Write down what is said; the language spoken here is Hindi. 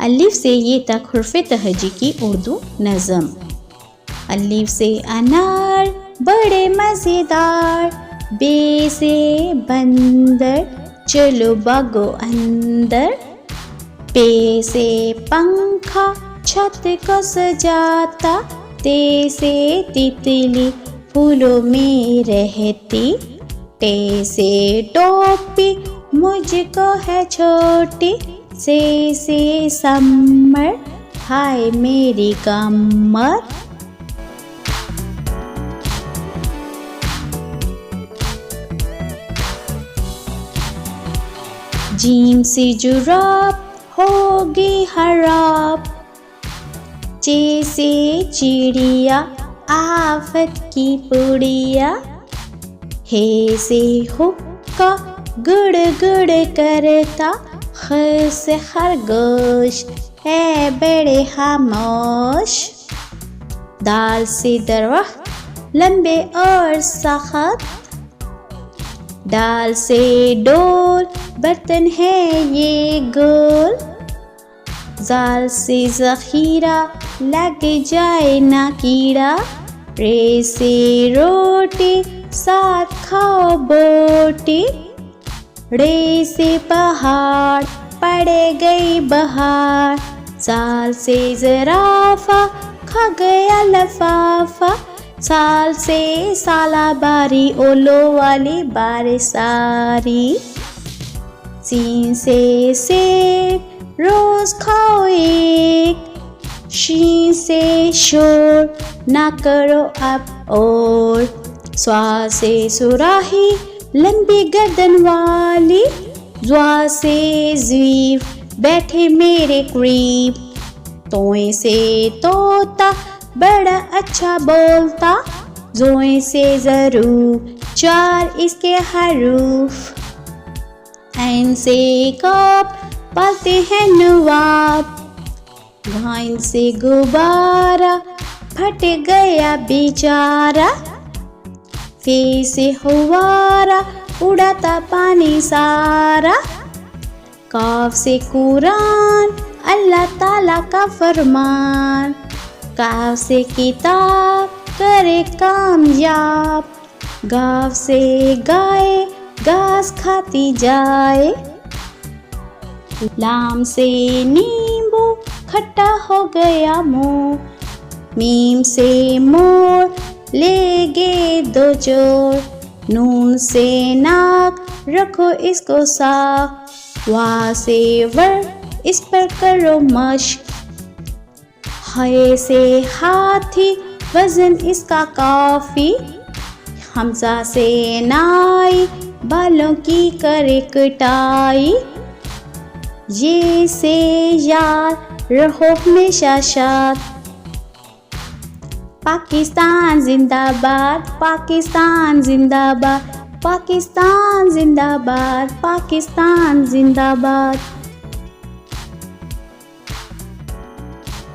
अलिफ से ये तक हुर्फ़ तहजी की उर्दू नज़म। अलिफ से अनार बड़े मज़ेदार, बे से बंदर चलो भागो अंदर, पे से पंखा छत को सजाता, ते से तितली फूलों में रहती, टे से टोपी मुझको है छोटी, से समर हाय मेरी कमर। जीम से जुराब होगी हराब, चे से चिड़िया आफत की पुड़िया, हे से हुक्का गुड़ गुड़ करता, ख से खरगोश है बड़े खामोश, दाल से दरख्त लंबे और सख्त, डाल से डोल बर्तन है ये गोल, जाल से ज़ख़ीरा लग जाए ना कीड़ा, रे से रोटी साथ खाओ बोटी, रे से पहाड़ पड़ गई बहार, साल से ज़राफ़ा खा गया लफाफा, साल से साला बारी ओलो वाली बारिश सारी, सीन से सेब रोज़ खाओ एक, शीन से शोर ना करो अब और, स्वा से सुराही लंबी गर्दन वाली, ज़्वा से ज़ीव बैठे मेरे करीब, तोए से तोता बड़ा अच्छा बोलता, ज़ोए से ज़रूर चार इसके हरूफ, ऐन से कप पालते हैं नवाब, घाइन से गुब्बारा फट गया बेचारा, फे से फव्वारा उड़ाता पानी सारा, काफ से कुरान अल्लाह ताला का फरमान, काफ से किताब करे कामयाब, गाफ से गाय घास खाती जाए, लाम से नींबू खट्टा हो गया मुँह, मीम से मोर ले गे दो चोर, नून से नाक रखो इसको साफ, वा से वर इस पर करो मश्क, हाय से हाथी वजन इसका काफ़ी, हमजा से नाई बालों की करे कटाई, ये से यार रहो हमेशा शाद, पाकिस्तान जिंदाबाद, पाकिस्तान जिंदाबाद, पाकिस्तान जिंदाबाद, पाकिस्तान जिंदाबाद।